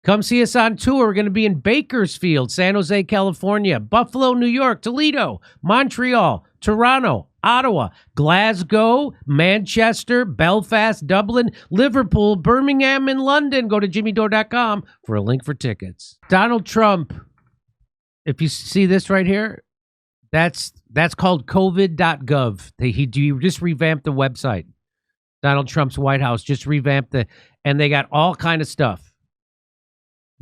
Come see us on tour. We're going to be in Bakersfield, San Jose, California, Buffalo, New York, Toledo, Montreal, Toronto, Ottawa, Glasgow, Manchester, Belfast, Dublin, Liverpool, Birmingham, and London. Go to jimmydore.com for a link for tickets. Donald Trump, if you see this right here, that's called covid.gov. He just revamped the website. Donald Trump's White House just revamped and they got all kind of stuff.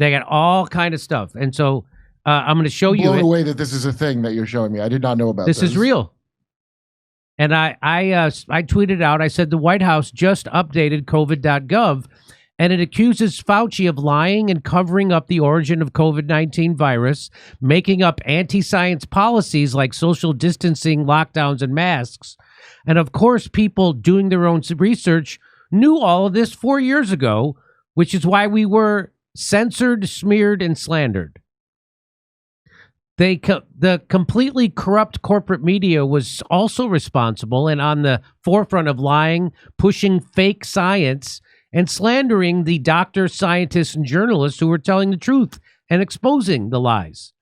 And so I'm going to show you. Blown away that this is a thing that you're showing me. I did not know about this. This is real. And I tweeted out, I said the White House just updated covid.gov, and it accuses Fauci of lying and covering up the origin of COVID-19 virus, making up anti-science policies like social distancing, lockdowns, and masks. And of course, people doing their own research knew all of this 4 years ago, which is why we were censored, smeared, and slandered. The completely corrupt corporate media was also responsible and on the forefront of lying, pushing fake science, and slandering the doctors, scientists, and journalists who were telling the truth and exposing the lies.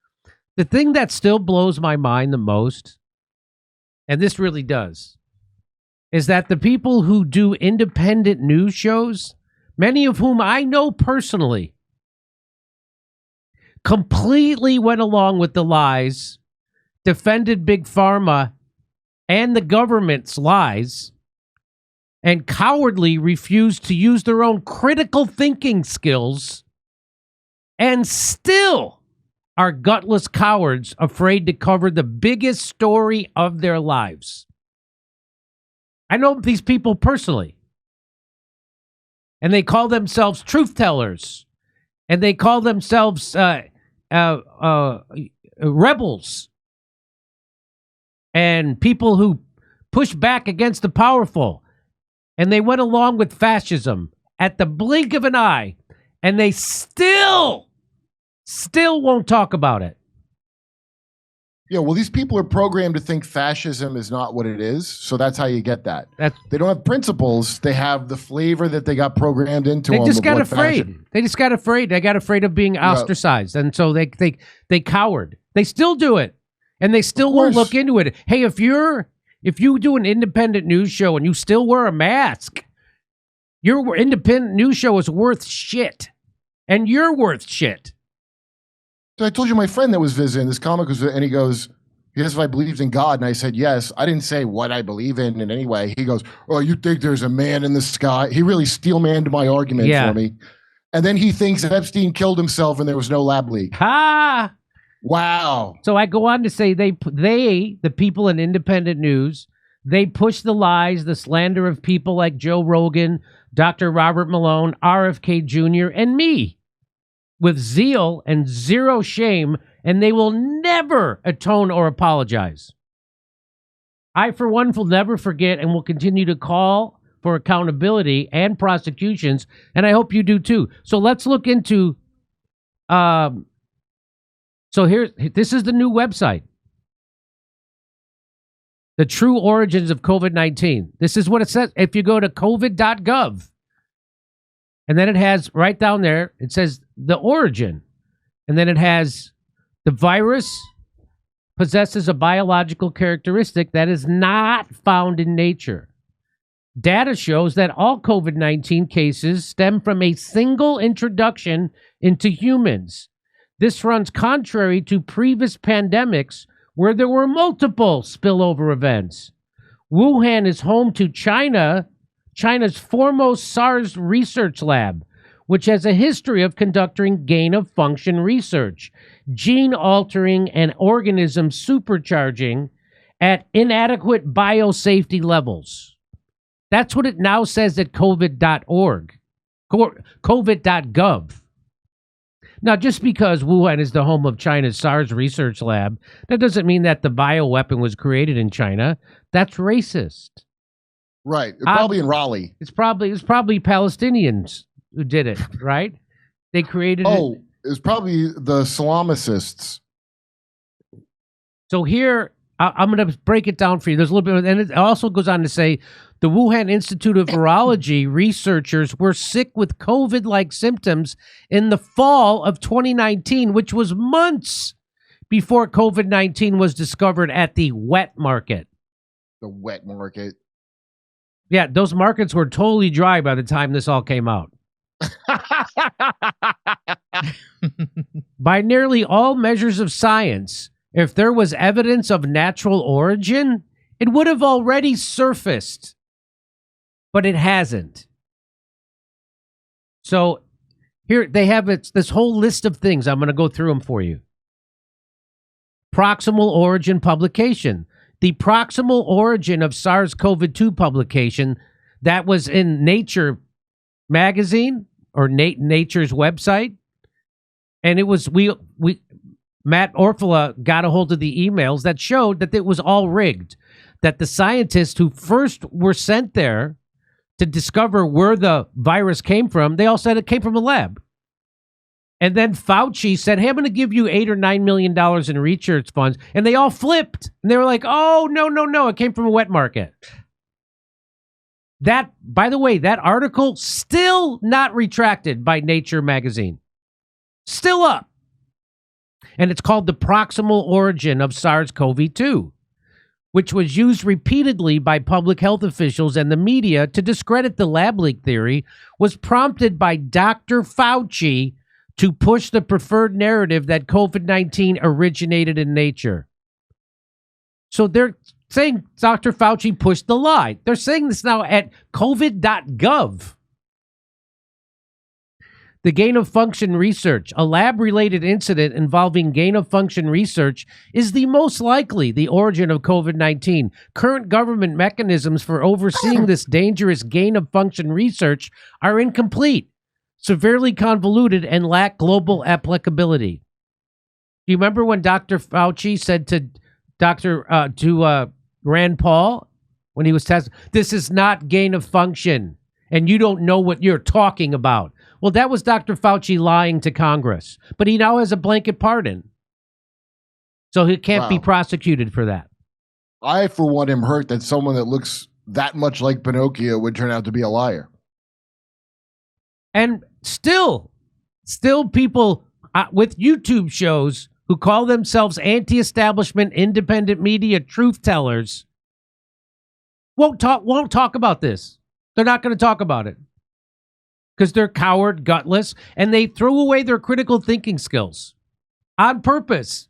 The thing that still blows my mind the most, and this really does, is that the people who do independent news shows, many of whom I know personally, completely went along with the lies, defended Big Pharma and the government's lies, and cowardly refused to use their own critical thinking skills, and still are gutless cowards afraid to cover the biggest story of their lives. I know these people personally, and they call themselves truth tellers, and they call themselves rebels and people who push back against the powerful, and they went along with fascism at the blink of an eye, and they still won't talk about it. Yeah, well, these people are programmed to think fascism is not what it is, so that's how you get that. They don't have principles. They have the flavor that they got programmed into. They just got afraid. They just got afraid. They got afraid of being ostracized, and so they cowered. They still do it, and they still won't look into it. Hey, if you do an independent news show and you still wear a mask, your independent news show is worth shit, and you're worth shit. So I told you my friend that was visiting, this comic was, and he goes, he asked if I believed in God, and I said yes. I didn't say what I believe in any way. He goes, oh, you think there's a man in the sky? He really steel-manned my argument for me. And then he thinks that Epstein killed himself and there was no lab leak. Ha! Wow. So I go on to say the people in independent news, they push the lies, the slander of people like Joe Rogan, Dr. Robert Malone, RFK Jr., and me, with zeal and zero shame, and they will never atone or apologize. I, for one, will never forget and will continue to call for accountability and prosecutions, and I hope you do too. So let's look into, this is the new website. The true origins of COVID-19. This is what it says. If you go to covid.gov, and then it has right down there, it says the origin. And then it has the virus possesses a biological characteristic that is not found in nature. Data shows that all COVID-19 cases stem from a single introduction into humans. This runs contrary to previous pandemics where there were multiple spillover events. Wuhan is home to China's foremost SARS research lab, which has a history of conducting gain-of-function research, gene-altering and organism supercharging at inadequate biosafety levels. That's what it now says at covid.org, covid.gov. Now, just because Wuhan is the home of China's SARS research lab, that doesn't mean that the bioweapon was created in China. That's racist. Right. It's probably in Raleigh. It's probably Palestinians who did it, right? They created it. Oh, it's probably the Islamicists. So here I'm going to break it down for you. There's a little bit, and it also goes on to say the Wuhan Institute of Virology researchers were sick with COVID-like symptoms in the fall of 2019, which was months before COVID-19 was discovered at the wet market. The wet market. Yeah, those markets were totally dry by the time this all came out. By nearly all measures of science, if there was evidence of natural origin, it would have already surfaced. But it hasn't. So here they have this whole list of things. I'm going to go through them for you. Proximal origin publication. The proximal origin of SARS-CoV-2 publication that was in Nature magazine or Nature's website. And it was, Matt Orfala got a hold of the emails that showed that it was all rigged, that the scientists who first were sent there to discover where the virus came from, they all said it came from a lab. And then Fauci said, hey, I'm going to give you $8 or $9 million in research funds. And they all flipped. And they were like, oh, no, it came from a wet market. That, by the way, that article still not retracted by Nature magazine. Still up. And it's called The Proximal Origin of SARS-CoV-2, which was used repeatedly by public health officials and the media to discredit the lab leak theory, was prompted by Dr. Fauci to push the preferred narrative that COVID-19 originated in nature. So they're saying Dr. Fauci pushed the lie. They're saying this now at covid.gov. The gain-of-function research, a lab-related incident involving gain-of-function research, is the most likely the origin of COVID-19. Current government mechanisms for overseeing this dangerous gain-of-function research are incomplete, severely convoluted, and lack global applicability. Do you remember when Dr. Fauci said to Rand Paul when he was tested, this is not gain-of-function, and you don't know what you're talking about? Well, that was Dr. Fauci lying to Congress, but he now has a blanket pardon. So he can't be prosecuted for that. I, for one, am hurt that someone that looks that much like Pinocchio would turn out to be a liar. And still people with YouTube shows who call themselves anti-establishment, independent media truth tellers won't talk about this. They're not going to talk about it because they're coward, gutless, and they threw away their critical thinking skills on purpose.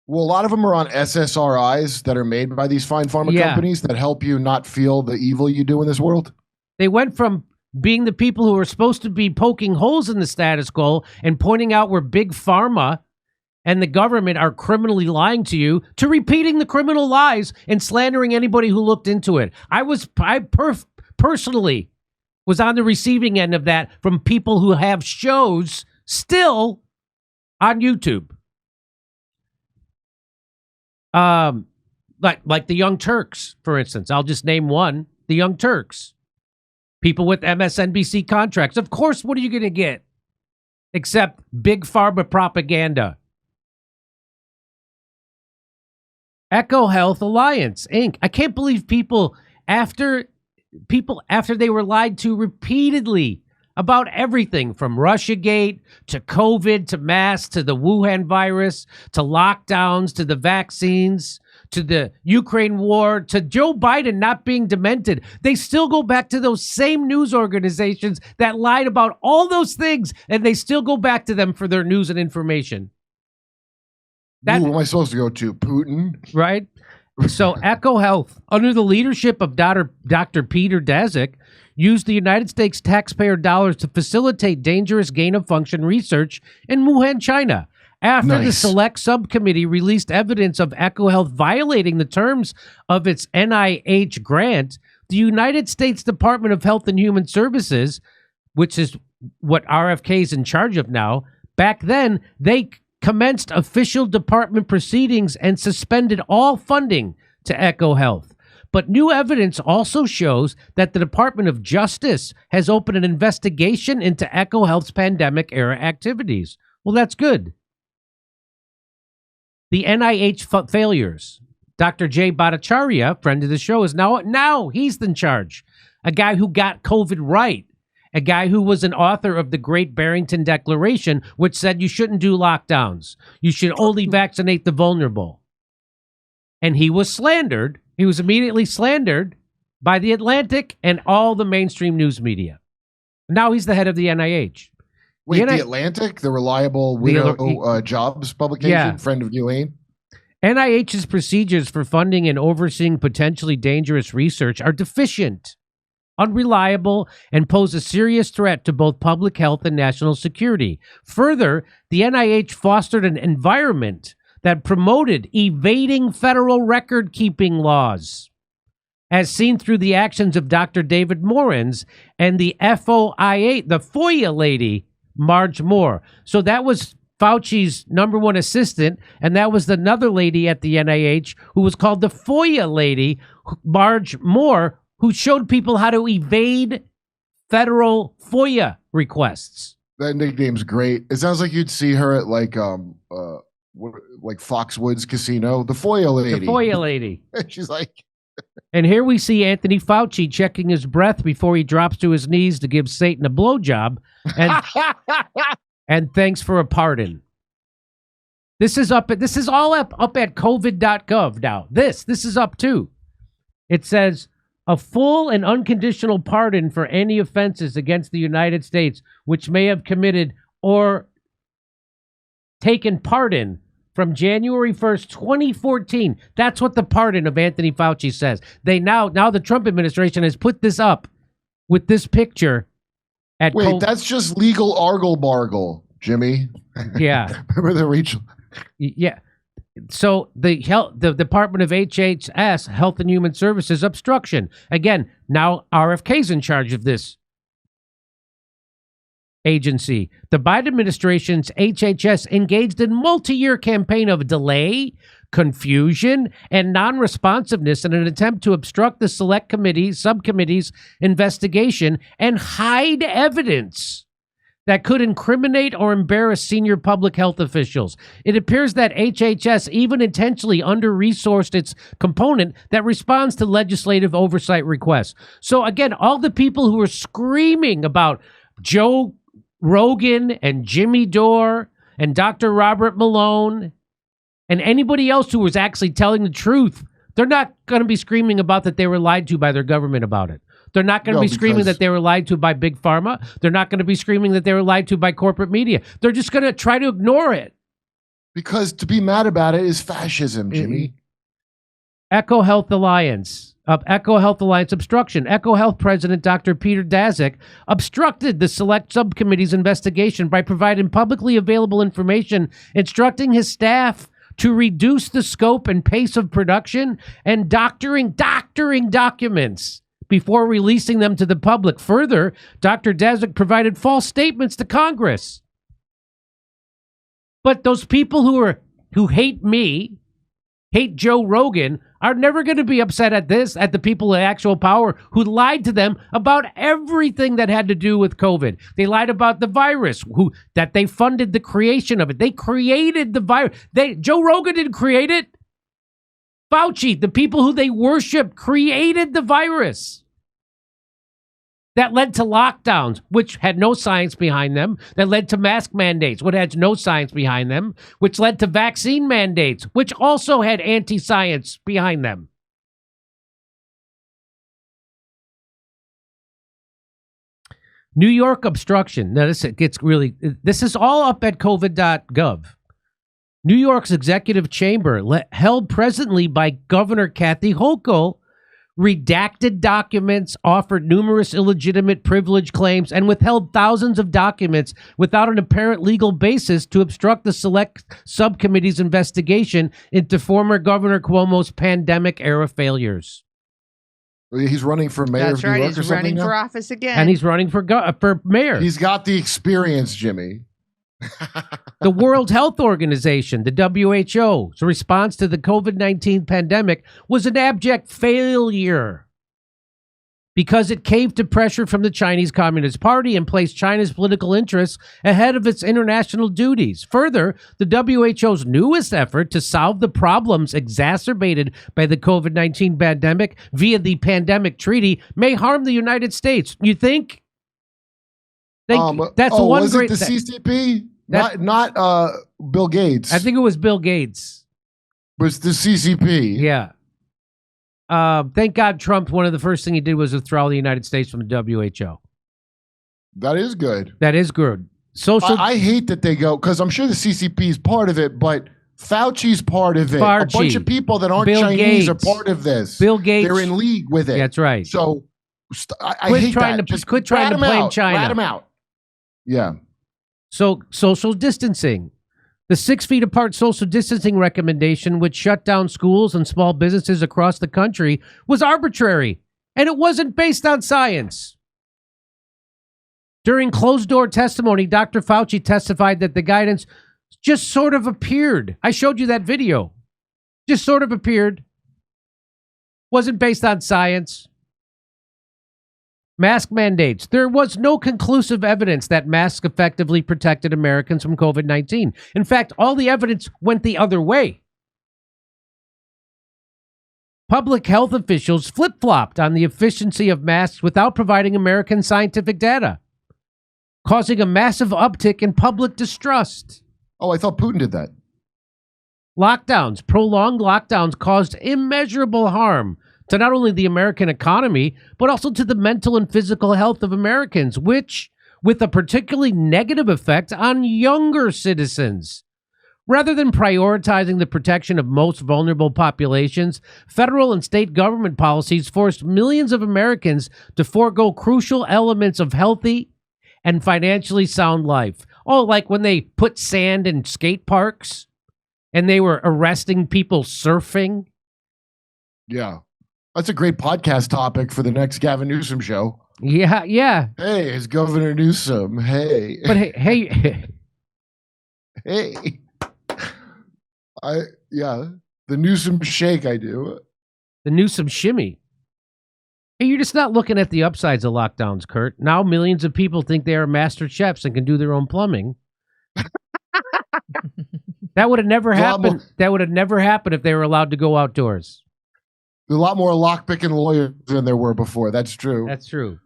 Well, a lot of them are on SSRIs that are made by these fine pharma companies that help you not feel the evil you do in this world. They went from being the people who are supposed to be poking holes in the status quo and pointing out where big pharma and the government are criminally lying to you, to repeating the criminal lies and slandering anybody who looked into it. I personally was on the receiving end of that from people who have shows still on YouTube. Like the Young Turks, for instance. I'll just name one, the Young Turks. People with MSNBC contracts. Of course, what are you going to get? Except big pharma propaganda. Echo Health Alliance, Inc. I can't believe people after they were lied to repeatedly about everything from Russiagate to COVID to masks to the Wuhan virus to lockdowns to the vaccines to the Ukraine war to Joe Biden not being demented. They still go back to those same news organizations that lied about all those things, and they still go back to them for their news and information. Who am I supposed to go to? Putin? Right? So Echo Health, under the leadership of Dr. Peter Daszak, used the United States taxpayer dollars to facilitate dangerous gain-of-function research in Wuhan, China. After the select subcommittee released evidence of Echo Health violating the terms of its NIH grant, the United States Department of Health and Human Services, which is what RFK is in charge of now, back then, they commenced official department proceedings and suspended all funding to Echo Health. But new evidence also shows that the Department of Justice has opened an investigation into Echo Health's pandemic-era activities. Well, that's good. The NIH failures. Dr. Jay Bhattacharya, friend of the show, is now he's in charge. A guy who got COVID right. A guy who was an author of the Great Barrington Declaration, which said you shouldn't do lockdowns. You should only vaccinate the vulnerable. And he was slandered. He was immediately slandered by The Atlantic and all the mainstream news media. Now he's the head of the NIH. Wait, The Atlantic, the reliable widow jobs publication, friend of Elaine? NIH's procedures for funding and overseeing potentially dangerous research are deficient, unreliable, and pose a serious threat to both public health and national security. Further, the NIH fostered an environment that promoted evading federal record-keeping laws, as seen through the actions of Dr. David Morans and the FOIA lady, Marge Moore. So that was Fauci's number one assistant, and that was another lady at the NIH who was called the FOIA lady, Marge Moore, who showed people how to evade federal FOIA requests. That nickname's great. It sounds like you'd see her at like Foxwoods Casino, the FOIA lady. The FOIA lady. She's like... And here we see Anthony Fauci checking his breath before he drops to his knees to give Satan a blowjob. And thanks for a pardon. This is all up at covid.gov now. This is up too. It says a full and unconditional pardon for any offenses against the United States which may have committed or taken part in from January 1st, 2014. That's what the pardon of Anthony Fauci says. They now the Trump administration has put this up with this picture at Wait, that's just legal argle-bargle, Jimmy. Yeah. Remember the Rachel? Yeah. So the Department of HHS, Health and Human Services, obstruction. Again, now RFK's in charge of this agency. The Biden administration's HHS engaged in multi-year campaign of delay, confusion, and non-responsiveness in an attempt to obstruct the subcommittee's investigation and hide evidence that could incriminate or embarrass senior public health officials. It appears that HHS even intentionally under-resourced its component that responds to legislative oversight requests. So again, all the people who are screaming about Joe Rogan and Jimmy Dore and Dr. Robert Malone and anybody else who was actually telling the truth, they're not going to be screaming about that they were lied to by their government about it. They're not going to be screaming that they were lied to by Big Pharma. They're not going to be screaming that they were lied to by corporate media. They're just going to try to ignore it. Because to be mad about it is fascism, Jimmy. Echo Health Alliance obstruction. Echo Health President Dr. Peter Daszak obstructed the select subcommittee's investigation by providing publicly available information, instructing his staff to reduce the scope and pace of production and doctoring documents before releasing them to the public. Further, Dr. Daszak provided false statements to Congress. But those people who hate me, hate Joe Rogan, are never going to be upset at the people in actual power who lied to them about everything that had to do with COVID. They lied about the virus, that they funded the creation of it. They created the virus. Joe Rogan didn't create it. Fauci, the people who they worship, created the virus. That led to lockdowns, which had no science behind them. That led to mask mandates, which had no science behind them. Which led to vaccine mandates, which also had anti-science behind them. New York obstruction. Now, this is all up at covid.gov. New York's executive chamber, held presently by Governor Kathy Hochul, redacted documents, offered numerous illegitimate privilege claims, and withheld thousands of documents without an apparent legal basis to obstruct the select subcommittee's investigation into former Governor Cuomo's pandemic-era failures. He's running for mayor of New York or something. He's running for office again. And he's running for mayor. He's got the experience, Jimmy. The World Health Organization, the WHO's response to the COVID-19 pandemic was an abject failure. because it caved to pressure from the Chinese Communist Party and placed China's political interests ahead of its international duties. Further, the WHO's newest effort to solve the problems exacerbated by the COVID-19 pandemic via the Pandemic Treaty may harm the United States. You think? That's one was great. It the CCP? Not Bill Gates. I think it was Bill Gates. It was the CCP. Yeah. Thank God Trump, one of the first thing he did was withdraw the United States from the WHO. That is good. That is good. I hate that they go, because I'm sure the CCP is part of it, but Fauci's part of it. A bunch of people that aren't Chinese are part of this. Bill Gates. They're in league with it. That's right. So I hate that. Just quit trying to blame China. Rat them out. Yeah. So social distancing. The 6 feet apart social distancing recommendation, which shut down schools and small businesses across the country, was arbitrary, and it wasn't based on science. During closed-door testimony, Dr. Fauci testified that the guidance just sort of appeared. I showed you that video. Just sort of appeared. Wasn't based on science. Mask mandates. There was no conclusive evidence that masks effectively protected Americans from COVID-19. In fact, all the evidence went the other way. Public health officials flip-flopped on the efficiency of masks without providing American scientific data, causing a massive uptick in public distrust. Oh, I thought Putin did that. Lockdowns. Prolonged lockdowns caused immeasurable harm to not only the American economy, but also to the mental and physical health of Americans, with a particularly negative effect on younger citizens. Rather than prioritizing the protection of most vulnerable populations, federal and state government policies forced millions of Americans to forego crucial elements of healthy and financially sound life. Oh, like when they put sand in skate parks and they were arresting people surfing. Yeah. That's a great podcast topic for the next Gavin Newsom show. Yeah, yeah. Hey, it's Governor Newsom. Hey. But hey. Hey. The Newsom shake I do. The Newsom shimmy. Hey, you're just not looking at the upsides of lockdowns, Kurt. Now millions of people think they are master chefs and can do their own plumbing. That would have never happened. That would have never happened if they were allowed to go outdoors. There's a lot more lockpicking lawyers than there were before. That's true. That's true.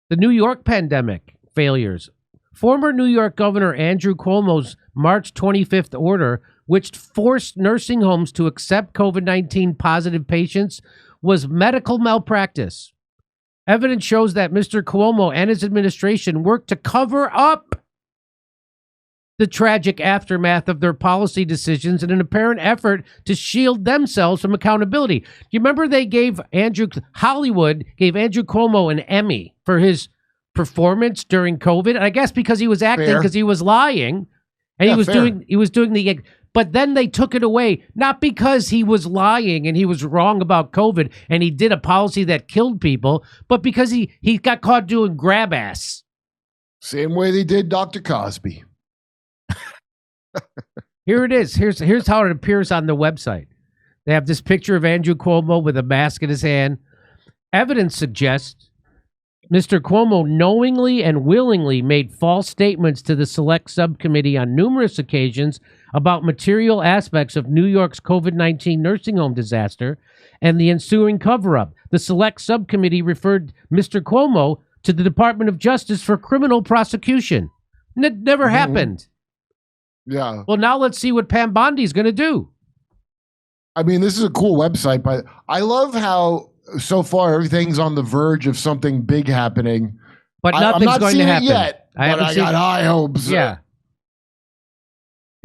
The New York pandemic failures. Former New York Governor Andrew Cuomo's March 25th order, which forced nursing homes to accept COVID-19 positive patients, was medical malpractice. Evidence shows that Mr. Cuomo and his administration worked to cover up the tragic aftermath of their policy decisions in an apparent effort to shield themselves from accountability. Do you remember Hollywood gave Andrew Cuomo an Emmy for his performance during COVID? And I guess because he was acting, because he was lying, and he was doing the. But then they took it away, not because he was lying and he was wrong about COVID and he did a policy that killed people, but because he got caught doing grab ass. Same way they did Dr. Cosby. Here it is. Here's how it appears on the website. They have this picture of Andrew Cuomo with a mask in his hand. Evidence suggests Mr. Cuomo knowingly and willingly made false statements to the select subcommittee on numerous occasions about material aspects of New York's COVID-19 nursing home disaster and the ensuing cover-up. The select subcommittee referred Mr. Cuomo to the Department of Justice for criminal prosecution. It never happened. Yeah. Well, now let's see what Pam Bondi's going to do. I mean, this is a cool website, but I love how so far everything's on the verge of something big happening. But nothing's going to happen Yet, I got high hopes. Yeah.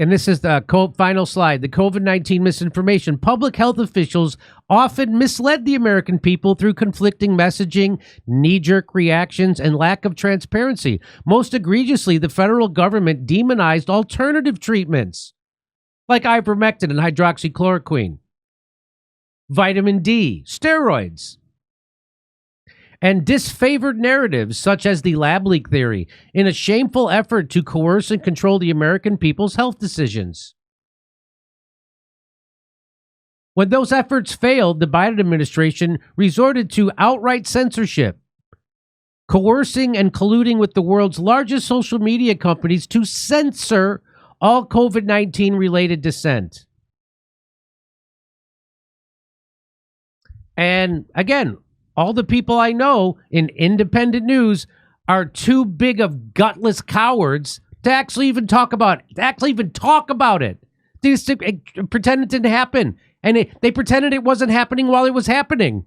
And this is the final slide. The COVID-19 misinformation. Public health officials often misled the American people through conflicting messaging, knee-jerk reactions, and lack of transparency. Most egregiously, the federal government demonized alternative treatments like ivermectin and hydroxychloroquine, vitamin D, steroids, and disfavored narratives such as the lab leak theory in a shameful effort to coerce and control the American people's health decisions. When those efforts failed, the Biden administration resorted to outright censorship, coercing and colluding with the world's largest social media companies to censor all COVID-19 related dissent. And again, all the people I know in independent news are too big of gutless cowards to actually even talk about it. They just pretend it didn't happen. And they pretended it wasn't happening while it was happening.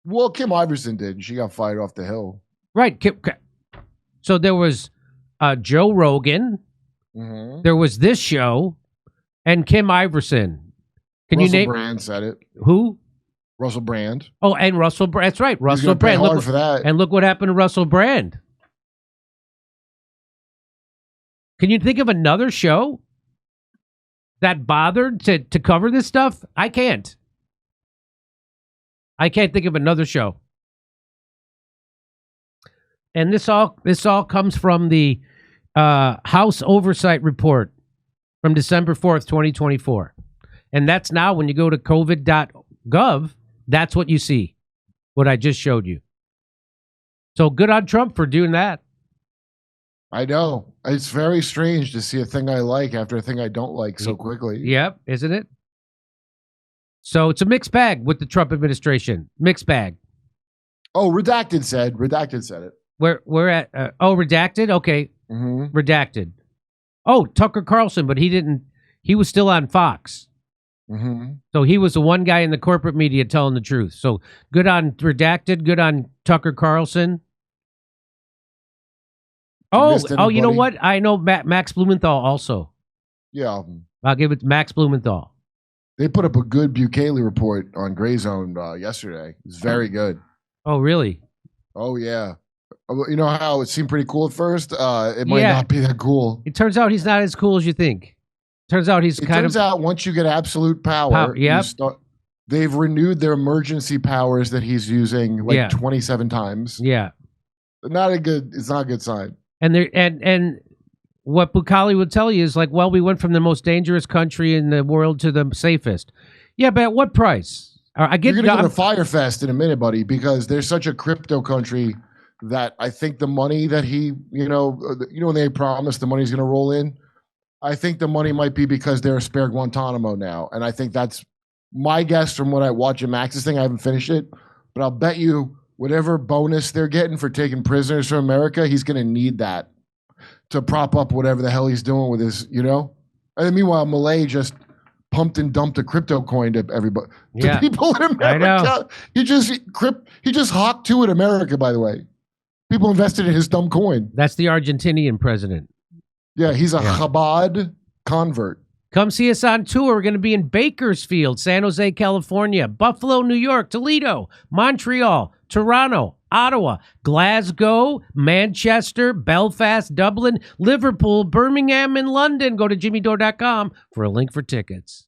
Well, Kim Iverson did. She got fired off the Hill. Right. So there was Joe Rogan. Mm-hmm. There was this show. And Kim Iverson. Russell Brand said it. Who? Russell Brand. Oh, and Russell Brand. That's right. Russell Brand. Look for that. And look what happened to Russell Brand. Can you think of another show that bothered to cover this stuff? I can't. I can't think of another show. And this all comes from the House Oversight Report from December 4th, 2024. And that's now when you go to covid.gov, that's what you see, what I just showed you. So good on Trump for doing that. I know. It's very strange to see a thing I like after a thing I don't like so quickly. Yep, isn't it? So it's a mixed bag with the Trump administration. Mixed bag. Oh, Redacted said it. We're at, Redacted? Okay. Mm-hmm. Redacted. Oh, Tucker Carlson, but he was still on Fox. Mm-hmm. So he was the one guy in the corporate media telling the truth. So good on Redacted, good on Tucker Carlson. You know what? I know Max Blumenthal also. Yeah. I'll give it to Max Blumenthal. They put up a good Bukele report on Gray Zone yesterday. It's very good. Oh, really? Oh, yeah. You know how it seemed pretty cool at first? It might not be that cool. It turns out he's not as cool as you think. Turns out it turns out once you get absolute power, they've renewed their emergency powers that he's using 27 times. Yeah. It's not a good sign. And what Bukele would tell you is like, well, we went from the most dangerous country in the world to the safest. Yeah, but at what price? You're going to go to Fire Fest in a minute, buddy, because there's such a crypto country that I think the money that he, when they promised the money's going to roll in, I think the money might be because they're a spare Guantanamo now. And I think that's my guess from what I watch at Max's thing. I haven't finished it, but I'll bet you whatever bonus they're getting for taking prisoners from America, he's going to need that to prop up whatever the hell he's doing with his, And meanwhile, Malay just pumped and dumped a crypto coin to everybody, to people in America. I know. He just hawked to it, America, by the way. People invested in his dumb coin. That's the Argentinian president. Yeah, he's a Chabad convert. Come see us on tour. We're going to be in Bakersfield, San Jose, California, Buffalo, New York, Toledo, Montreal, Toronto, Ottawa, Glasgow, Manchester, Belfast, Dublin, Liverpool, Birmingham, and London. Go to jimmydore.com for a link for tickets.